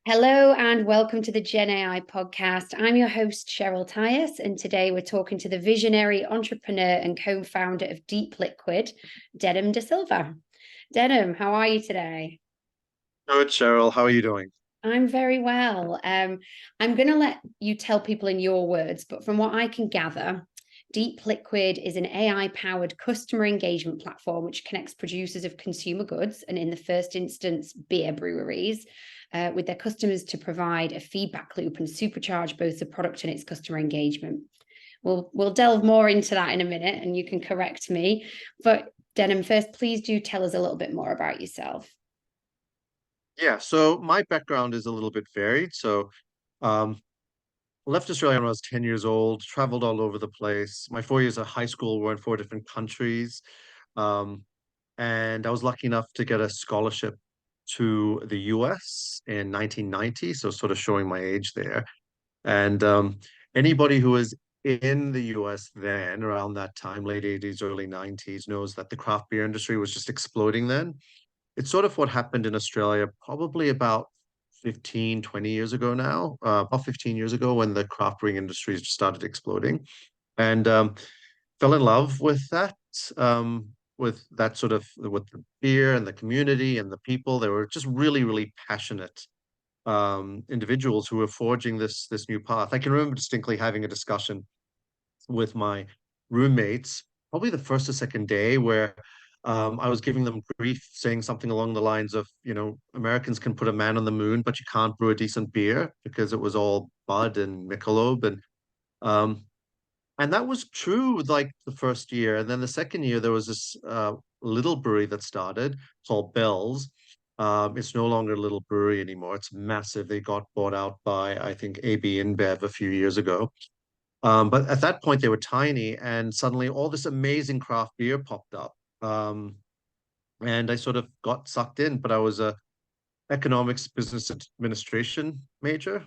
Hello and welcome to the Gen AI podcast. I'm your host, Cheryl Tyus, and today we're talking to the visionary entrepreneur and co-founder of Deep Liquid, Denham D'Silva. Denham, how are you today? Good, Cheryl. How are you doing? I'm very well. I'm going to let you tell people in your words, but from what I can gather, Deep Liquid is an AI-powered customer engagement platform which connects producers of consumer goods and, in the first instance, beer breweries, with their customers to provide a feedback loop and supercharge both the product and its customer engagement. We'll delve more into that in a minute, and you can correct me. But Denham, first, please do tell us a little bit more about yourself. Yeah, so my background is a little bit varied. Um, left Australia when I was 10 years old, traveled all over the place. My 4 years of high school were in four different countries. Um, and I was lucky enough to get a scholarship to the US in 1990, so sort of showing my age there. And anybody who was in the US then, around that time, late 80s, early 90s, knows that the craft beer industry was just exploding then. It's sort of what happened in Australia probably about 15, 20 years ago now, about 15 years ago when the craft brewing industry started exploding. And fell in love with that sort of, with the beer and the community and the people. They were just really, really passionate individuals who were forging this new path. I can remember distinctly having a discussion with my roommates, probably the first or second day, where I was giving them grief, saying something along the lines of, Americans can put a man on the moon, but you can't brew a decent beer because it was all Bud and Michelob, um, and that was true like the first year, and then the second year there was this little brewery that started called Bell's. It's no longer a little brewery anymore. It's massive. They got bought out by, I think, AB InBev a few years ago. But at that point, they were tiny, and suddenly all this amazing craft beer popped up. And I sort of got sucked in, but I was a economics business administration major,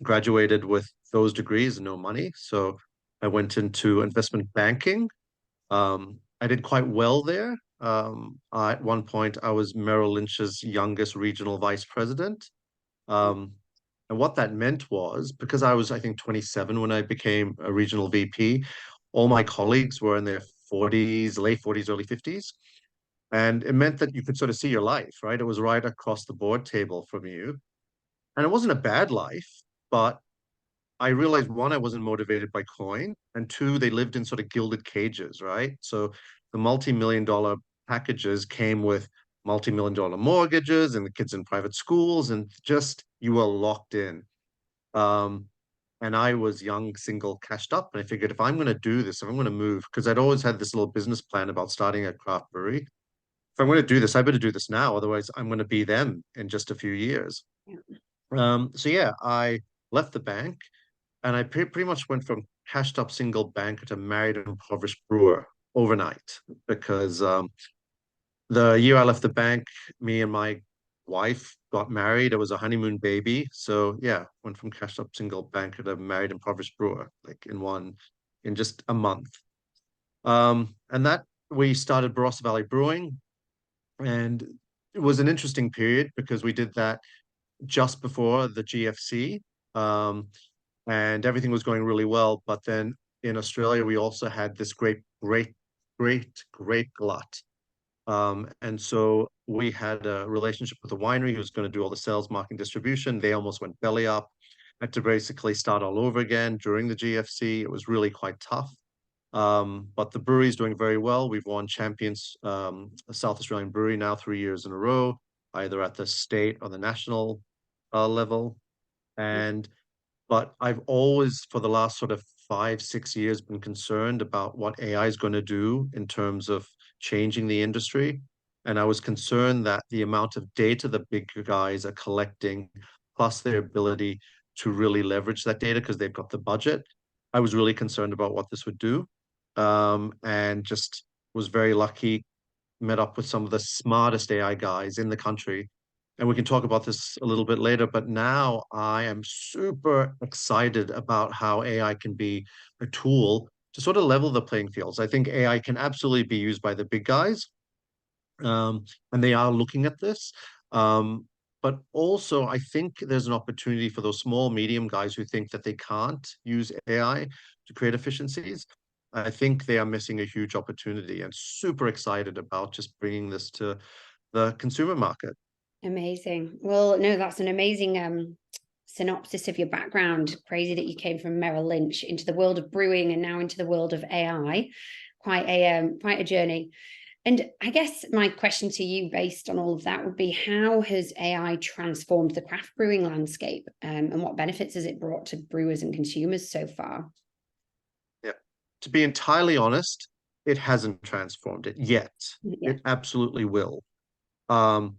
graduated with those degrees and no money. So I went into investment banking. I did quite well there. At one point, I was Merrill Lynch's youngest regional vice president. Um, and what that meant was, because I was, I think, 27 when I became a regional VP, all my colleagues were in their 40s, late 40s, early 50s. And it meant that you could sort of see your life, right? It was right across the board table from you. And it wasn't a bad life, but I realized one, I wasn't motivated by coin, and two, they lived in sort of gilded cages, right? So the multi-million dollar packages came with multi-million dollar mortgages and the kids in private schools, and just you were locked in. Um, and I was young, single, cashed up, and I figured if I'm going to do this, if I'm going to move, because I'd always had this little business plan about starting a craft brewery. If I'm going to do this, I better do this now, otherwise I'm going to be them in just a few years. So yeah, I left the bank and I pretty much went from cashed up single banker to married and impoverished brewer overnight because the year I left the bank, me and my wife got married. It was a honeymoon baby. So yeah, went from cashed up single banker to married impoverished brewer, like in just a month. And that we started Barossa Valley Brewing, and it was an interesting period because we did that just before the GFC. Um, and everything was going really well. But then in Australia, we also had this great glut. And so we had a relationship with a winery who was going to do all the sales, marketing, distribution. They almost went belly up. Had to basically start all over again during the GFC. It was really quite tough. But the brewery is doing very well. We've won champions, a South Australian brewery now 3 years in a row, either at the state or the national level. And but I've always, for the last sort of 5, 6 years, been concerned about what AI is going to do in terms of changing the industry. And I was concerned that the amount of data the big guys are collecting, plus their ability to really leverage that data because they've got the budget, I was really concerned about what this would do. And just was very lucky, met up with some of the smartest AI guys in the country. And we can talk about this a little bit later, but now I am super excited about how AI can be a tool to sort of level the playing fields. I think AI can absolutely be used by the big guys, and they are looking at this. Um, But also, I think there's an opportunity for those small, medium guys who think that they can't use AI to create efficiencies. I think they are missing a huge opportunity and super excited about just bringing this to the consumer market. Amazing. Well, no, that's an amazing synopsis of your background. Crazy that you came from Merrill Lynch into the world of brewing and now into the world of AI. Quite a journey. And I guess my question to you, based on all of that, would be: how has AI transformed the craft brewing landscape, and what benefits has it brought to brewers and consumers so far? Yeah. To be entirely honest, it hasn't transformed it yet. Yeah. It absolutely will. Um,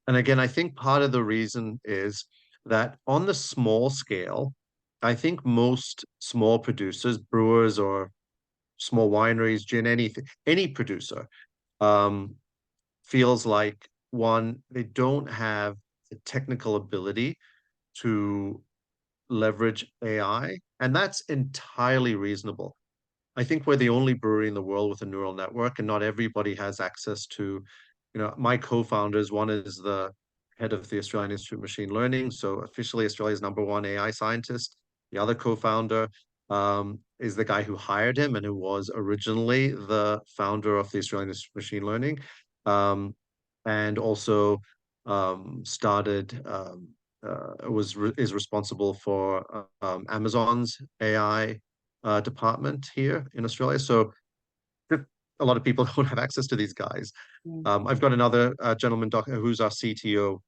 and again, I think part of the reason is that on the small scale, I think most small producers, brewers or small wineries, gin, anything, any producer, um, feels like one, they don't have the technical ability to leverage AI, and that's entirely reasonable. I think we're the only brewery in the world with a neural network, and not everybody has access to, my co-founders, one is the head of the Australian Institute of Machine Learning, so officially Australia's number one AI scientist. The other co-founder is the guy who hired him and who was originally the founder of the Australian Institute of Machine Learning, um, and also started is responsible for Amazon's AI department here in Australia. So a lot of people don't have access to these guys. Mm. I've got another gentleman who's our CTO,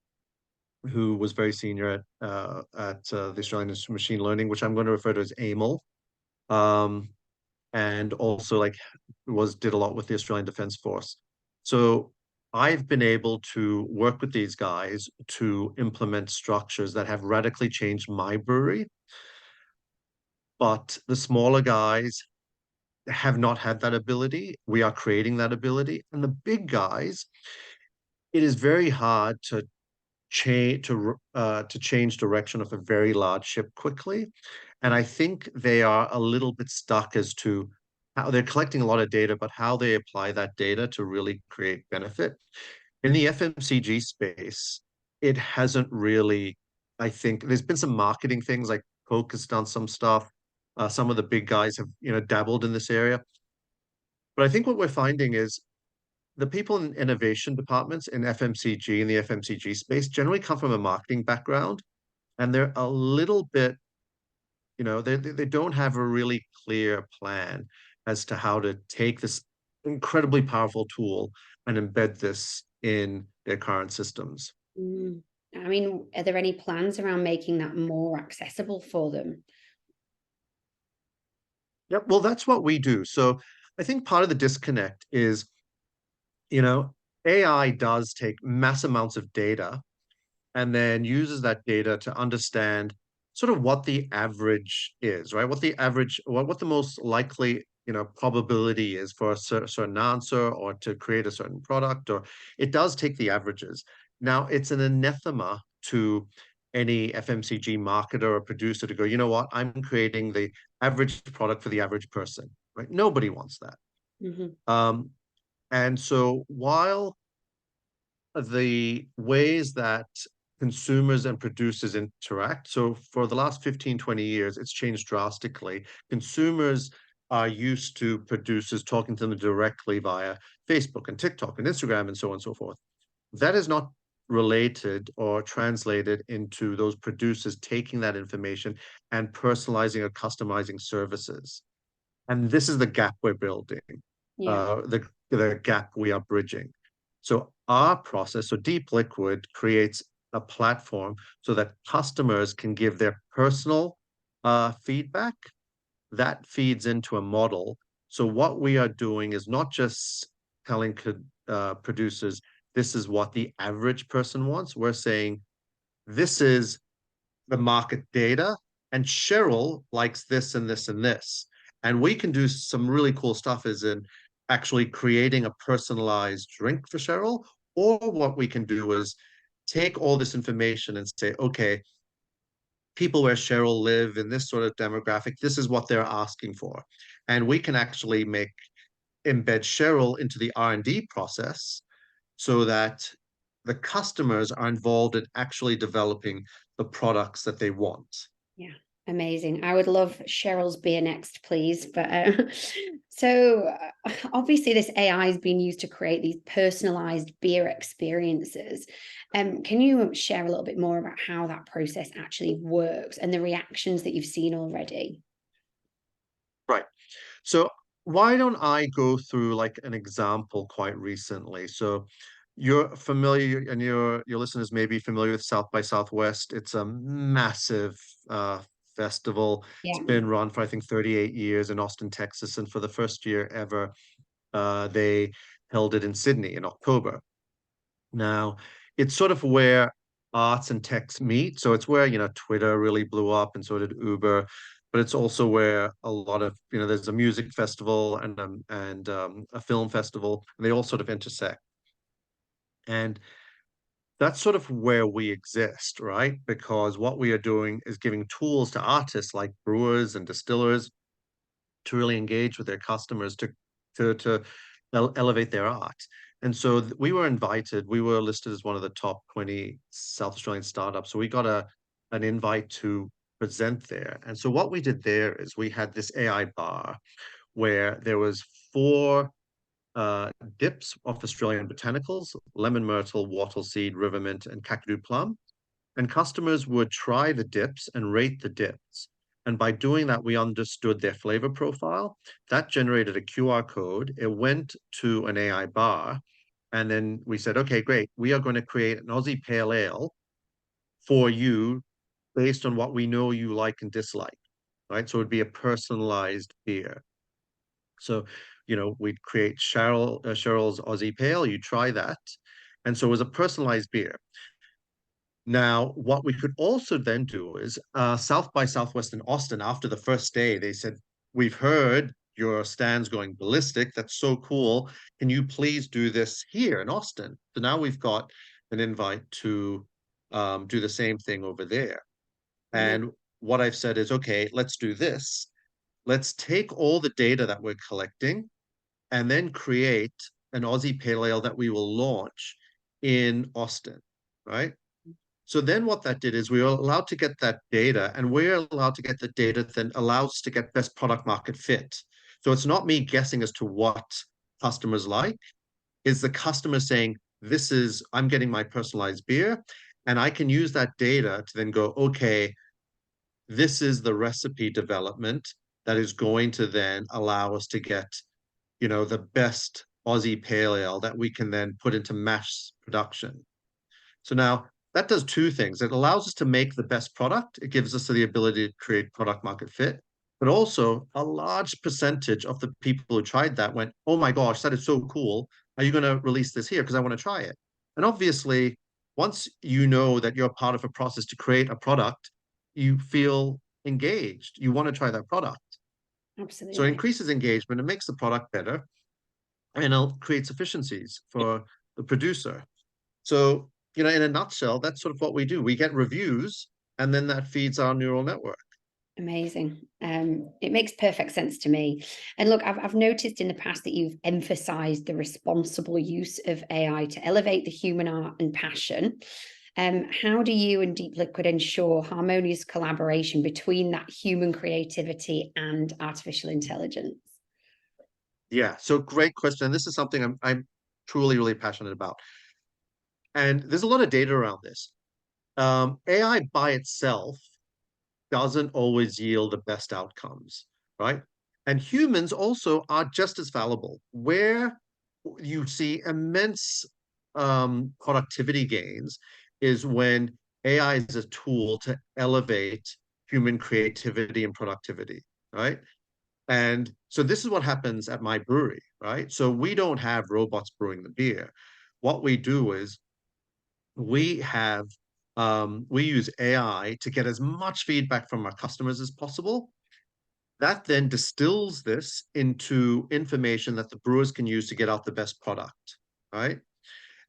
who was very senior at the Australian Institute of Machine Learning, which I'm going to refer to as AML, um, and also like did a lot with the Australian Defence Force. So I've been able to work with these guys to implement structures that have radically changed my brewery, but the smaller guys have not had that ability. We are creating that ability. And the big guys, it is very hard to change direction of a very large ship quickly. And I think they are a little bit stuck as to how they're collecting a lot of data, but how they apply that data to really create benefit. In the FMCG space, it hasn't really, I think there's been some marketing things like Coke has done some stuff. Some of the big guys have, dabbled in this area. But I think what we're finding is the people in innovation departments in FMCG in the FMCG space generally come from a marketing background, and they're a little bit, they don't have a really clear plan as to how to take this incredibly powerful tool and embed this in their current systems. Mm. I mean, are there any plans around making that more accessible for them? Yep. Well, that's what we do. So I think part of the disconnect is, you know, AI does take mass amounts of data and then uses that data to understand sort of what the average is, right? What the most likely, probability is for a certain answer or to create a certain product, or it does take the averages. Now, it's an anathema to any FMCG marketer or producer to go, you know what, I'm creating the average product for the average person, right? Nobody wants that. Mhm. Um, and so while the ways that consumers and producers interact. So for the last 15, 20 years, it's changed drastically. Consumers are used to producers talking to them directly via Facebook and TikTok and Instagram and so on and so forth. That is not related or translated into those producers taking that information and personalizing or customizing services. And this is the gap we're building, Yeah. the gap we are bridging. So our process, so Deep Liquid creates a platform so that customers can give their personal feedback that feeds into a model. So what we are doing is not just telling producers, this is what the average person wants. We're saying, this is the market data, and Cheryl likes this and this and this. And we can do some really cool stuff as in actually creating a personalized drink for Cheryl. Or what we can do is take all this information and say, okay, people where Cheryl live in this sort of demographic, this is what they're asking for. And we can actually embed Cheryl into the R&D process so that the customers are involved in actually developing the products that they want. Yeah, amazing. I would love Cheryl's beer next, please. But so obviously, this AI is being used to create these personalized beer experiences. Can you share a little bit more about how that process actually works and the reactions that you've seen already? Right. So why don't I go through like an example quite recently? So you're familiar, and your listeners may be familiar with South by Southwest. It's a massive uh, festival. It's Yeah, been run for I think 38 years in Austin, Texas, and for the first year ever, they held it in Sydney in October. Now, it's sort of where arts and techs meet. So it's where, Twitter really blew up and so did Uber, but it's also where a lot of, there's a music festival and a film festival, and they all sort of intersect. And that's sort of where we exist, right? Because what we are doing is giving tools to artists like brewers and distillers to really engage with their customers to elevate their art. And so we were invited. We were listed as one of the top 20 South Australian startups. So we got an invite to present there. And so what we did there is we had this AI bar where there was four dips of Australian botanicals: lemon myrtle, wattle seed, river mint, and kakadu plum. And customers would try the dips and rate the dips. And by doing that, we understood their flavor profile. That generated a QR code. It went to an AI bar. And then we said, okay, great. We are going to create an Aussie Pale Ale for you based on what we know you like and dislike, right? So it'd be a personalized beer. So, we'd create Cheryl's Aussie Pale. You try that. And so it was a personalized beer. Now, what we could also then do is South by Southwest in Austin, after the first day, they said, we've heard your stands going ballistic. That's so cool. Can you please do this here in Austin? So now we've got an invite to do the same thing over there. And what I've said is, okay, let's do this. Let's take all the data that we're collecting and then create an Aussie Pale Ale that we will launch in Austin, right? So then what that did is we were allowed to get that data, and we're allowed to get the data that allows us to get best product market fit. So it's not me guessing as to what customers like, is the customer saying, I'm getting my personalized beer, and I can use that data to then go, okay, this is the recipe development that is going to then allow us to get, the best Aussie Pale Ale that we can then put into mass production. So now that does two things. It allows us to make the best product. It gives us the ability to create product market fit. But also, a large percentage of the people who tried that went, oh my gosh, that is so cool. Are you going to release this here? Because I want to try it. And obviously, once you know that you're part of a process to create a product, you feel engaged. You want to try that product. So it absolutely. increases engagement, it makes the product better, and it creates efficiencies for the producer. So, in a nutshell, that's sort of what we do. We get reviews, and then that feeds our neural network. Amazing. It makes perfect sense to me. And look, I've noticed in the past that you've emphasized the responsible use of AI to elevate the human art and passion. How do you and Deep Liquid ensure harmonious collaboration between that human creativity and artificial intelligence? Yeah, so great question. And this is something I'm truly, really passionate about. And there's a lot of data around this. AI by itself doesn't always yield the best outcomes, right? And humans also are just as fallible. Where you see immense productivity gains is when AI is a tool to elevate human creativity and productivity, right? And so this is what happens at my brewery, right? So we don't have robots brewing the beer. What we do is we have we use AI to get as much feedback from our customers as possible. That then distills this into information that the brewers can use to get out the best product, right?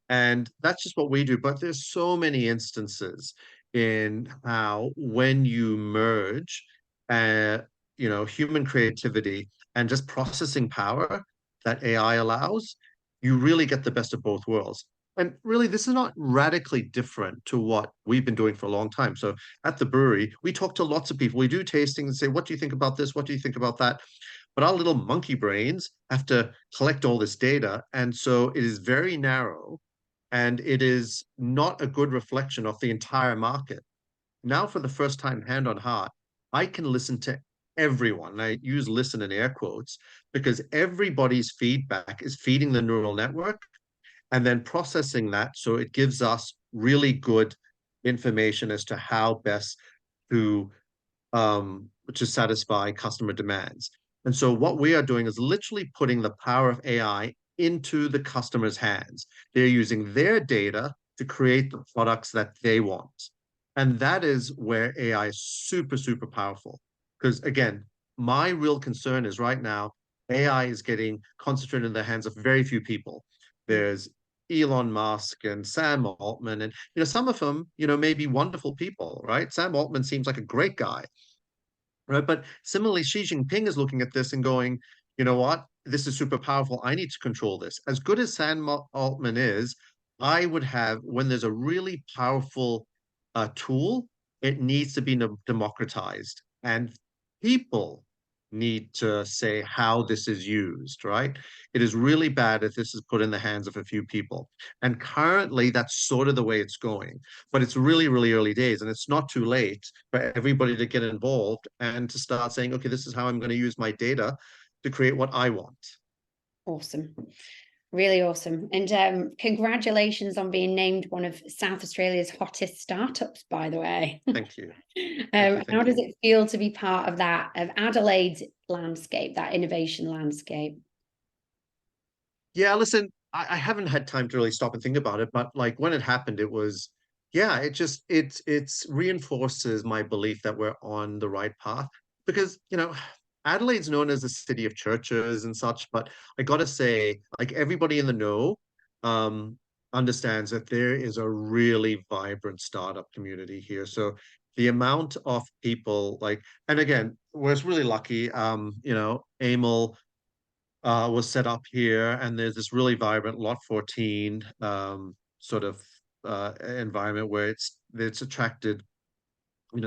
And that's just what we do. But there's so many instances in how when you merge, uh, human creativity and just processing power that AI allows, you really get the best of both worlds. And really, this is not radically different to what we've been doing for a long time. So at the brewery, we talk to lots of people. We do tastings and say, what do you think about this? What do you think about that? But our little monkey brains have to collect all this data. And so it is very narrow and it is not a good reflection of the entire market. Now, for the first time, hand on heart, I can listen to everyone. I use listen in air quotes because everybody's feedback is feeding the neural network and then processing that so it gives us really good information as to how best to to satisfy customer demands. And so what we are doing is literally putting the power of AI into the customer's hands. They're using their data to create the products that they want. And that is where AI is super, super powerful. Because again, my real concern is right now, AI is getting concentrated in the hands of very few people. There's Elon Musk and Sam Altman, and some of them, may be wonderful people, right? Sam Altman seems like a great guy, right? But similarly, Xi Jinping is looking at this and going, you know what? This is super powerful. I need to control this. As good as Sam Altman is, I would have, when there's a really powerful tool, it needs to be democratized. And people need to say how this is used, right? It is really bad if this is put in the hands of a few people. And currently, that's sort of the way it's going. But it's really, really early days, and it's not too late for everybody to get involved and to start saying, okay, this is how I'm going to use my data to create what I want. Awesome. Really awesome. And congratulations on being named one of South Australia's hottest startups, by the way. Thank you. Thank you. How Thank does you. it feel to be part of that, of Adelaide's landscape, that innovation landscape? Yeah, listen, I haven't had time to really stop and think about it, but like when it happened, it was, yeah, it's reinforces my belief that we're on the right path because, Adelaide's known as the city of churches and such, but I gotta say, like everybody in the know, um, understands that there is a really vibrant startup community here. So the amount of people like, and again, we're really lucky, Emil was set up here, and there's this really vibrant Lot 14 sort of environment where it's attracted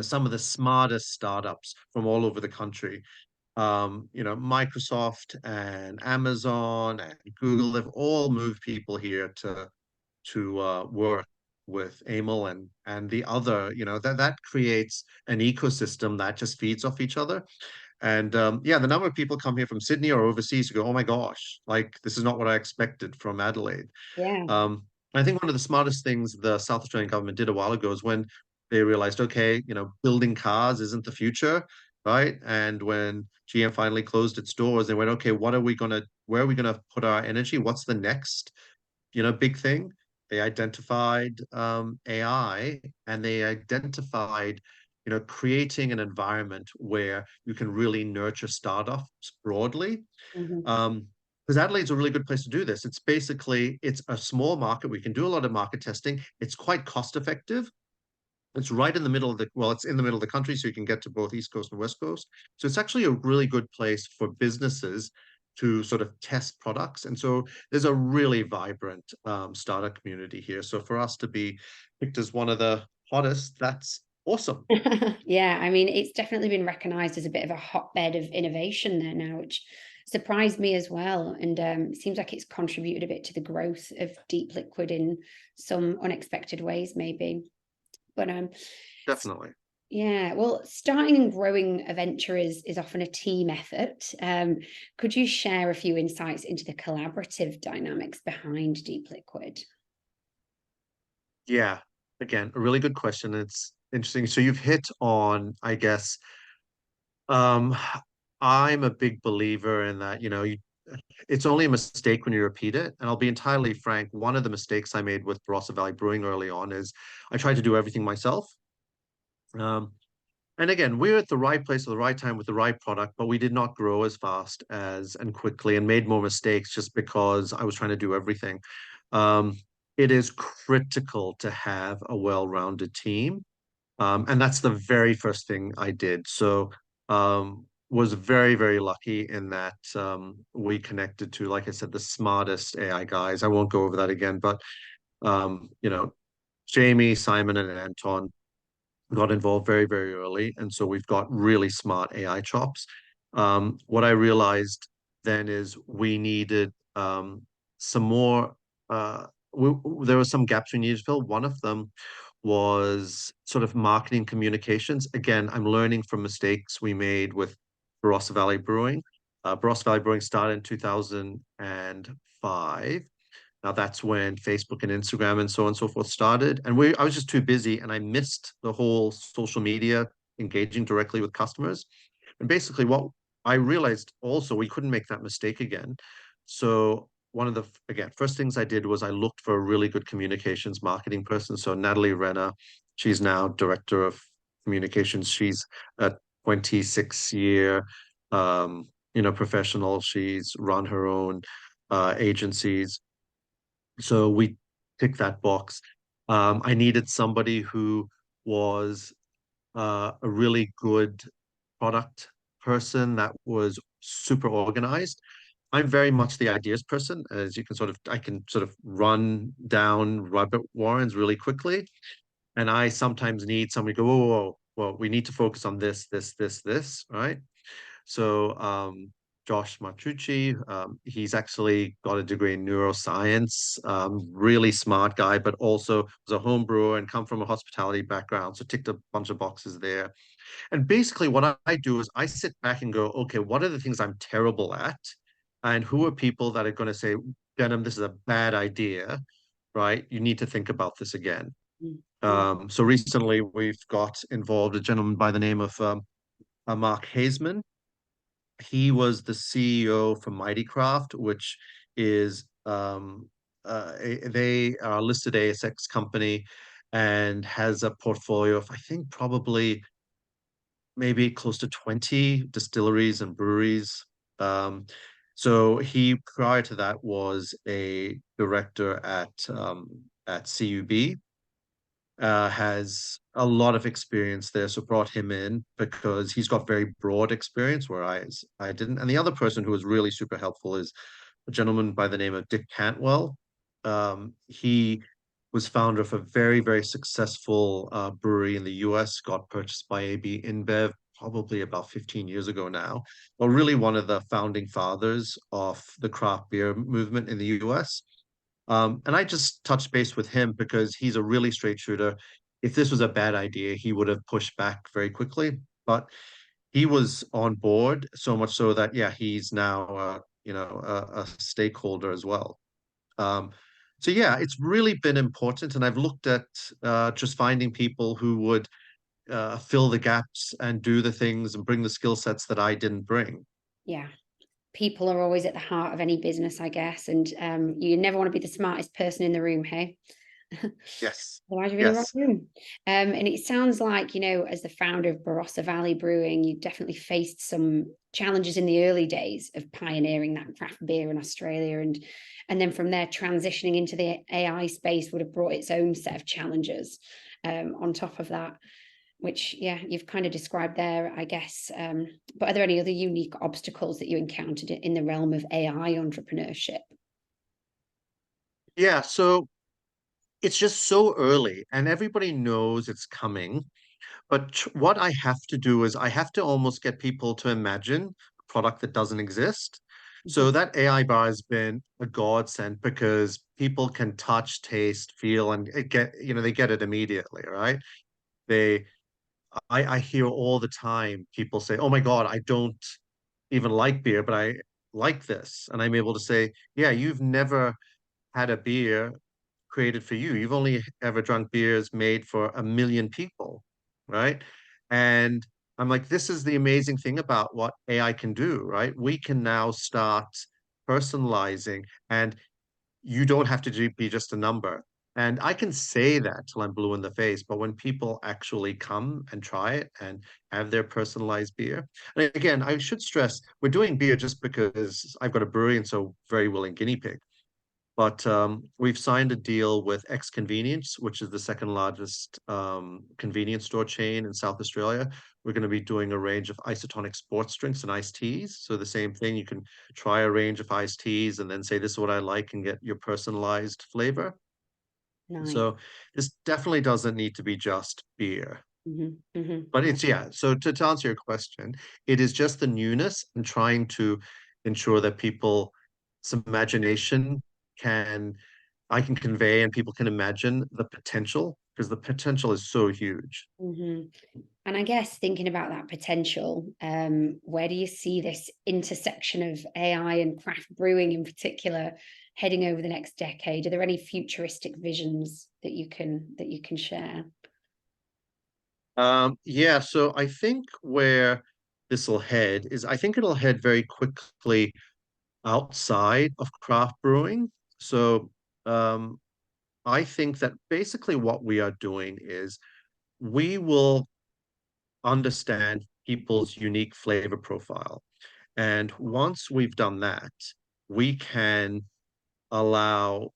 some of the smartest startups from all over the country. Microsoft and Amazon and Google have all moved people here to work with Emil and the other, that creates an ecosystem that just feeds off each other. And yeah, the number of people come here from Sydney or overseas who go, oh my gosh, like this is not what I expected from Adelaide. Yeah. I think one of the smartest things the South Australian government did a while ago is when they realized, okay, building cars isn't the future, right? And when GM finally closed its doors, they went, okay, where are we gonna put our energy? What's the next, big thing? They identified AI and they identified creating an environment where you can really nurture startups broadly. Mhm. Because Adelaide's a really good place to do this. It's a small market. We can do a lot of market testing. It's quite cost effective. It's right in the middle of it's in the middle of the country, so you can get to both East Coast and West Coast. So it's actually a really good place for businesses to sort of test products. And so there's a really vibrant startup community here. So for us to be picked as one of the hottest, that's awesome. Yeah, I mean, it's definitely been recognized as a bit of a hotbed of innovation there now, which surprised me as well. And it seems like it's contributed a bit to the growth of deep liquid in some unexpected ways, maybe. But Definitely. yeah, well, starting and growing a venture is often a team effort. Could you share a few insights into the collaborative dynamics behind Deep Liquid? Yeah. Again, a really good question. It's interesting. So you've hit on, I guess, um, I'm a big believer in that, it's only a mistake when you repeat it. And I'll be entirely frank, one of the mistakes I made with Barossa Valley Brewing early on is I tried to do everything myself. Um, and again, we were at the right place at the right time with the right product, but we did not grow as fast as and quickly and made more mistakes just because I was trying to do everything. Um, it is critical to have a well-rounded team. And that's the very first thing I did. So was very, very lucky in that we connected to, like I said, the smartest AI guys. I won't go over that again, but You know, Jamie, Simon, and Anton got involved very, very early. And so we've got really smart AI chops. What I realized then is we needed some more, there were some gaps we needed to fill. One of them was sort of marketing communications. Again, I'm learning from mistakes we made with Barossa Valley Brewing. Barossa Valley Brewing started in 2005. Now that's when Facebook and Instagram and so on and so forth started. And I was just too busy and I missed the whole social media engaging directly with customers. And basically what I realized also we couldn't make that mistake again. So one of the again first things I did was I looked for a really good communications marketing person. So Natalie Renner, she's now director of communications. She's a 26-year professional. She's run her own agencies, so we tick that box. I needed somebody who was a really good product person that was super organized. I'm very much the ideas person, as you can I can sort of run down rabbit warrens really quickly. And I sometimes need somebody to go, whoa, whoa, whoa, well, we need to focus on this, right? So Josh Martucci, he's actually got a degree in neuroscience, really smart guy, but also was a home brewer and come from a hospitality background. So ticked a bunch of boxes there. And basically what I do is I sit back and go, okay, what are the things I'm terrible at? And who are people that are going to say, Denham, this is a bad idea, right? You need to think about this again. Mm. So recently we've got involved a gentleman by the name of Mark Hazeman. He was the CEO for Mighty Craft, which is they are a listed ASX company and has a portfolio of I think probably maybe close to 20 distilleries and breweries. Um, so he prior to that was a director at CUB, has a lot of experience there, so brought him in because he's got very broad experience where I didn't. And the other person who was really super helpful is a gentleman by the name of Dick Cantwell. He was founder of a very, very successful brewery in the US, got purchased by AB InBev probably about 15 years ago now. Well, really one of the founding fathers of the craft beer movement in the US. And I just touched base with him because he's a really straight shooter. If this was a bad idea, he would have pushed back very quickly. But he was on board so much so that yeah, he's now a stakeholder as well. Um, so yeah, it's really been important, and I've looked at just finding people who would fill the gaps and do the things and bring the skill sets that I didn't bring. Yeah. People are always at the heart of any business, I guess. And you never want to be the smartest person in the room, hey? Yes, Otherwise, you're in the wrong yes. room. And it sounds like, as the founder of Barossa Valley Brewing, you definitely faced some challenges in the early days of pioneering that craft beer in Australia. And then from there, transitioning into the AI space would have brought its own set of challenges on top of that, which, yeah, you've kind of described there, I guess. But are there any other unique obstacles that you encountered in the realm of AI entrepreneurship? Yeah, so it's just so early and everybody knows it's coming. But what I have to do is I have to almost get people to imagine a product that doesn't exist. So Mhm. that AI bar has been a godsend because people can touch, taste, feel, and they get it immediately, right? They, I hear all the time people say, "Oh my God, I don't even like beer, but I like this," and I'm able to say, "Yeah, you've never had a beer created for you. You've only ever drunk beers made for a million people, right?" And I'm like, this is the amazing thing about what AI can do, right? We can now start personalizing, and you don't have to be just a number. And I can say that till I'm blue in the face, but when people actually come and try it and have their personalized beer, and again, I should stress we're doing beer just because I've got a brewery and so very willing guinea pig. But we've signed a deal with X Convenience, which is the second largest convenience store chain in South Australia. We're going to be doing a range of isotonic sports drinks and iced teas. So the same thing, you can try a range of iced teas and then say, this is what I like and get your personalized flavor. Nice. So this definitely doesn't need to be just beer. But Yeah. it's, yeah, so to answer your question, it is just the newness and trying to ensure that people's imagination can, I can convey and people can imagine the potential, because the potential is so huge. And I guess thinking about that potential, where do you see this intersection of AI and craft brewing in particular heading over the next decade? Are there any futuristic visions that you can share? Yeah, so I think where this will head is I think it'll head very quickly outside of craft brewing. So um, I think that basically what we are doing is we will understand people's unique flavor profile. And once we've done that, we can allow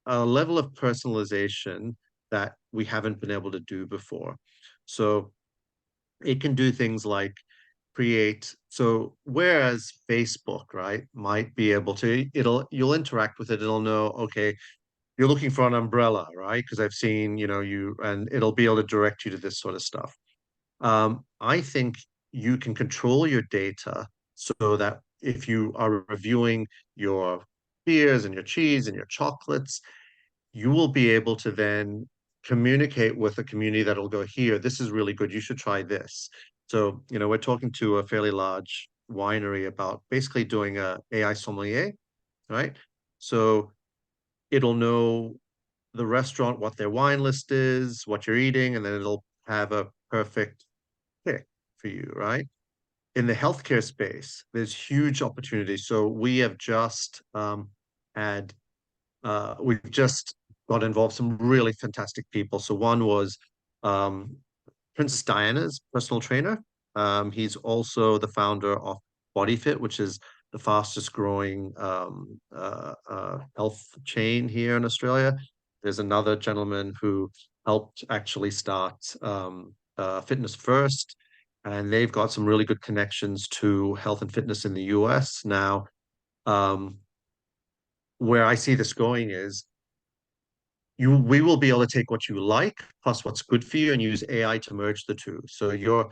a level of personalization that we haven't been able to do before. So it can do things like create, so whereas Facebook, right, might be able to, you'll interact with it, it'll know, okay, you're looking for an umbrella, right? Because I've seen, you, and it'll be able to direct you to this sort of stuff. I think you can control your data so that if you are reviewing your beers and your cheese and your chocolates, you will be able to then communicate with a community that'll go, here, this is really good. You should try this. So, we're talking to a fairly large winery about basically doing a AI sommelier, right? So it'll know the restaurant, what their wine list is, what you're eating, and then it'll have a perfect pick for you, right? In the healthcare space, there's huge opportunities. So we have just had we've just got involved some really fantastic people. So one was um, Princess Diana's personal trainer. He's also the founder of BodyFit, which is the fastest growing health chain here in Australia. There's another gentleman who helped actually start Fitness First, and they've got some really good connections to health and fitness in the US now. Um, where I see this going is we will be able to take what you like plus what's good for you and use AI to merge the two. So your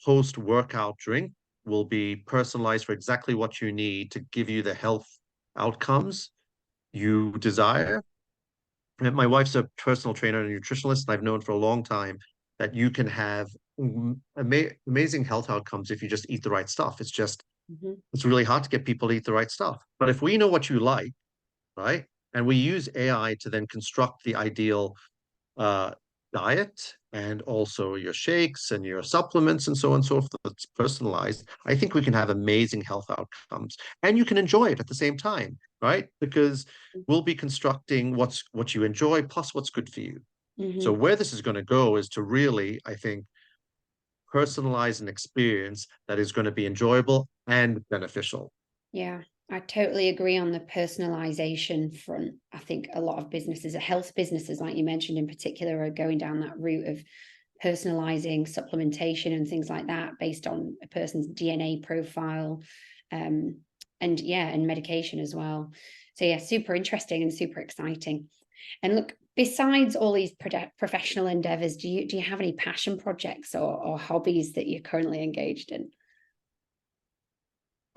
post-workout drink will be personalized for exactly what you need to give you the health outcomes you desire. And my wife's a personal trainer and a nutritionist, and I've known for a long time that you can have amazing health outcomes if you just eat the right stuff. Mhm. It's really hard to get people to eat the right stuff. But if we know what you like, right? And we use AI to then construct the ideal uh, diet and also your shakes and your supplements and so on and so forth that's personalized. I think we can have amazing health outcomes and you can enjoy it at the same time, right? Because we'll be constructing what you enjoy plus what's good for you. So Mhm. where this is going to go is to really, I think, personalize an experience that is going to be enjoyable and beneficial. Yeah, I totally agree on the personalization front. I think a lot of businesses, health businesses, like you mentioned in particular, are going down that route of personalizing supplementation and things like that based on a person's DNA profile. Um, and yeah, and medication as well. So yeah, super interesting and super exciting. And look, besides all these professional endeavors, do you have any passion projects or hobbies that you're currently engaged in?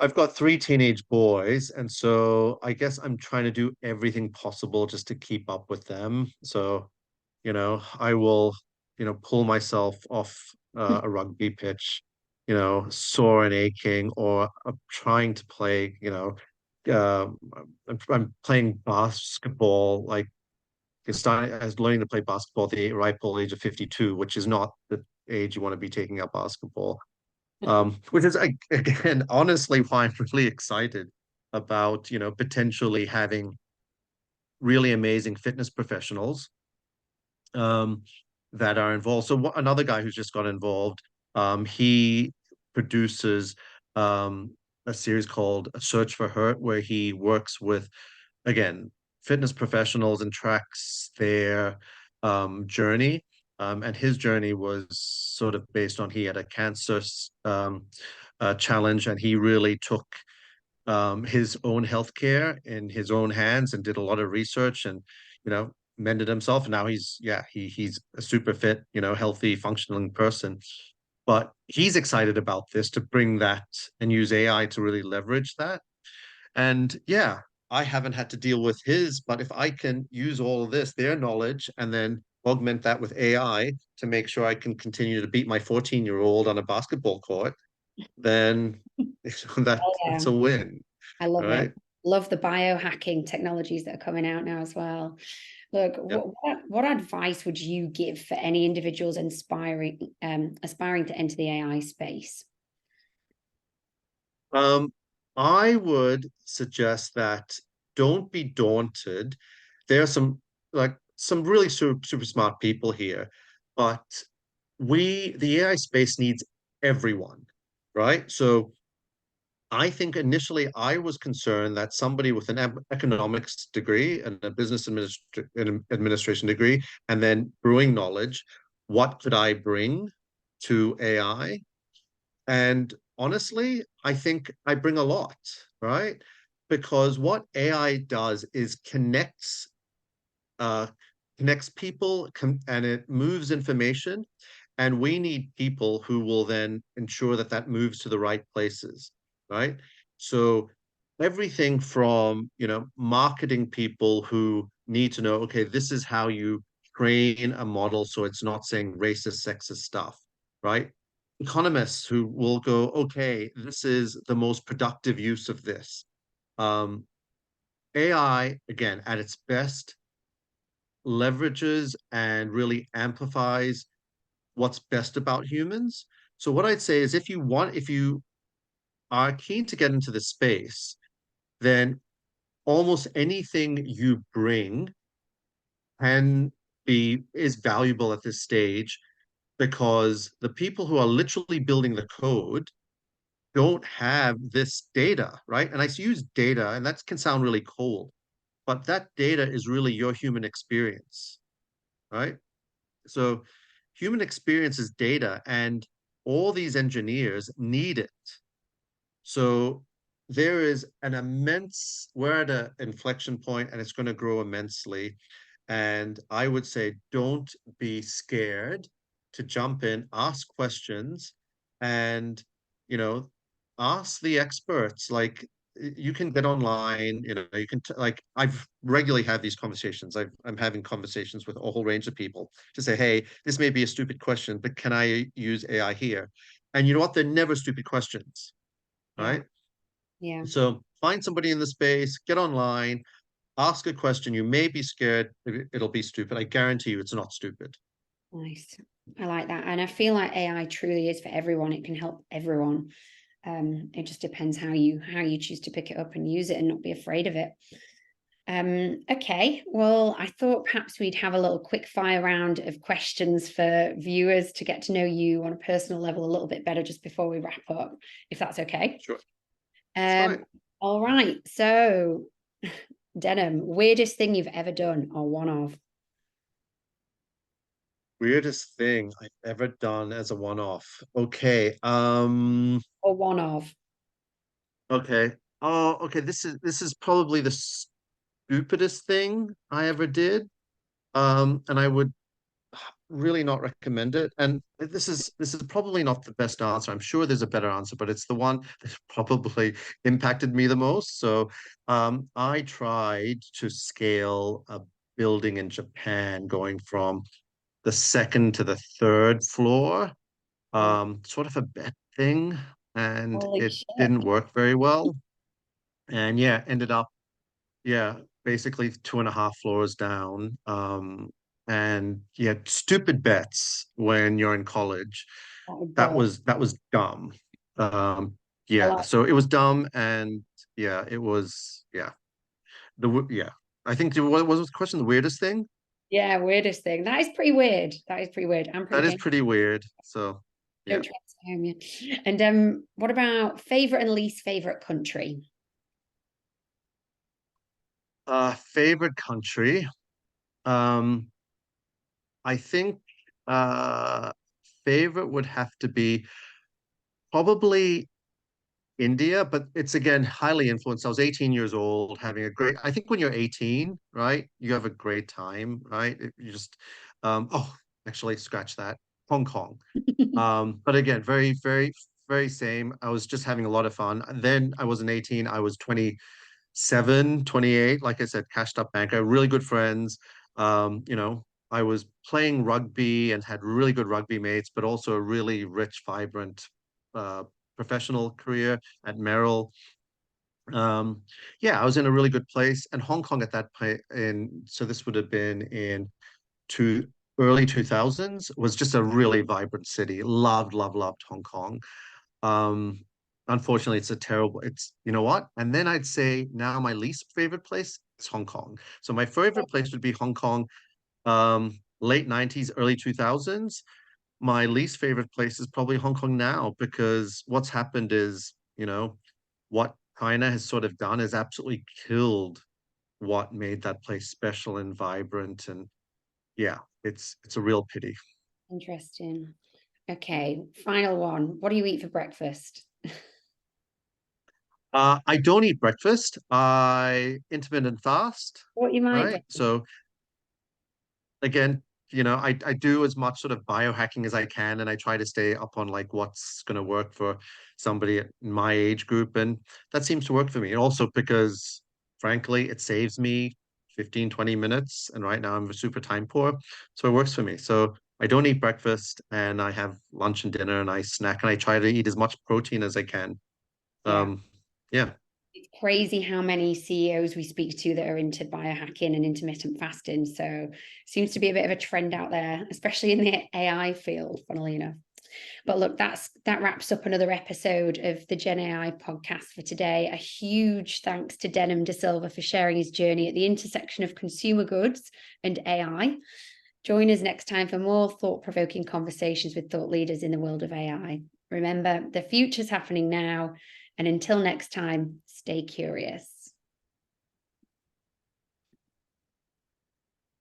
I've got three teenage boys, and so I guess I'm trying to do everything possible just to keep up with them. So, I will, pull myself off a rugby pitch, sore and aching, or I'm trying to play, uh, I'm playing basketball, like I was learning to play basketball at the ripe old age of 52, which is not the age you want to be taking up basketball. Which is again, honestly, why I'm really excited about, potentially having really amazing fitness professionals that are involved. So another guy who's just got involved, he produces a series called A Search for Hurt, where he works with, again, fitness professionals and tracks their journey. And his journey was sort of based on he had a cancer challenge, and he really took his own healthcare in his own hands and did a lot of research. And mended himself, and now he's a super fit, healthy, functioning person. But he's excited about this to bring that and use AI to really leverage that. And yeah, I haven't had to deal with his, but if I can use all of this, their knowledge, and then augment that with AI to make sure I can continue to beat my 14-year-old on a basketball court, then Oh, that's yeah, a win, I love it. right? Love the biohacking technologies that are coming out now as well. Look, Yep. what advice would you give for any individuals aspiring to enter the AI space? Um, I would suggest that don't be daunted. There are some really super smart people here, but the AI space needs everyone, right? So I think initially I was concerned that somebody with an economics degree and a administration degree, and then brewing knowledge, what could I bring to AI? And honestly, I think I bring a lot, right? Because what AI does is uh, connects people and it moves information, and we need people who will then ensure that that moves to the right places, right? So everything from, marketing people who need to know, okay, this is how you train a model so it's not saying racist, sexist stuff, right? Economists who will go, okay, this is the most productive use of this. Um, AI, again, at its best, leverages and really amplifies what's best about humans. So what I'd say is if you are keen to get into the space, then almost anything you bring can is valuable at this stage because the people who are literally building the code don't have this data, right? And I use data, and that can sound really cold, but that data is really your human experience, right? So human experience is data, and all these engineers need it. So there is we're at an inflection point and it's going to grow immensely. And I would say, don't be scared to jump in, ask questions, and, you know, ask the experts. Like, you can get online, you can, like, I've regularly had these conversations. I'm having conversations with a whole range of people to say, hey, this may be a stupid question, but can I use AI here? And you know what? They're never stupid questions, Yeah, right? yeah, So find somebody in the space, get online, ask a question. You may be scared it'll be stupid. I guarantee you it's not stupid. nice. I like that. And I feel like AI truly is for everyone. It can help everyone. It just depends how you choose to pick it up and use it and not be afraid of it. Okay, well, I thought perhaps we'd have a little quick fire round of questions for viewers to get to know you on a personal level a little bit better just before we wrap up, if that's okay. Sure. It's Um, fine. all right. So, Denham, weirdest thing you've ever done or one of, Weirdest thing I've ever done as a one-off. Okay. or one of. Okay. Oh, okay. This is probably the stupidest thing I ever did. And I would really not recommend it. And this is probably not the best answer. I'm sure there's a better answer, but it's the one that probably impacted me the most. So, I tried to scale a building in Japan, going from the second to the third floor, Wow. sort of a bet thing, and Holy it shit. didn't work very well. And yeah, ended up, yeah, basically 2.5 floors down. And yeah, stupid bets when you're in college. That was That bold. was that was dumb. Um, I yeah, like, so it was dumb, and yeah, it was yeah. Yeah. I think what was the question? The weirdest thing? yeah, weirdest thing. That is pretty weird. That is pretty weird. I'm pretty That is game. pretty weird. So yeah. Don't try to scare me. And what about favorite and least favorite country? Favorite country. Um, I think uh favorite would have to be probably India, but it's again highly influenced. I was 18 years old, having a great, I think when you're 18, right, you have a great time, right? You just, oh, actually, scratch that. Hong Kong. But again, very, very, very same. I was just having a lot of fun. And then I wasn't 18, I was 27, 28. Like I said, cashed up banker, really good friends. You know, I was playing rugby and had really good rugby mates, but also a really rich, vibrant uh, professional career at Merrill. Um, yeah, I was in a really good place. And Hong Kong at that point, so this would have been in two early 2000s, was just a really vibrant city. Loved, loved, loved Hong Kong. Um, Unfortunately, it's a terrible, it's, you know what? And then I'd say now my least favorite place is Hong Kong. So my favorite place would be Hong Kong, late 90s, early 2000s. My least favorite place is probably Hong Kong now, because what's happened is, you know, what China has sort of done is absolutely killed what made that place special and vibrant. And yeah, it's a real pity. Interesting. Okay, final one. What do you eat for breakfast? I don't eat breakfast. I intermittent fast, What you might right? do. So again, I do as much sort of biohacking as I can, and I try to stay up on like what's going to work for somebody in my age group, and that seems to work for me. Also because, frankly, it saves me 15, 20 minutes, and right now I'm super time poor, so it works for me. So I don't eat breakfast, and I have lunch and dinner, and I snack, and I try to eat as much protein as I can. Yeah. Um, yeah. It's crazy how many CEOs we speak to that are into biohacking and intermittent fasting. So seems to be a bit of a trend out there, especially in the AI field, funnily enough. But look, that wraps up another episode of the Gen AI podcast for today. A huge thanks to Denham D'Silva for sharing his journey at the intersection of consumer goods and AI. Join us next time for more thought-provoking conversations with thought leaders in the world of AI. Remember, the future's happening now. And until next time, stay curious.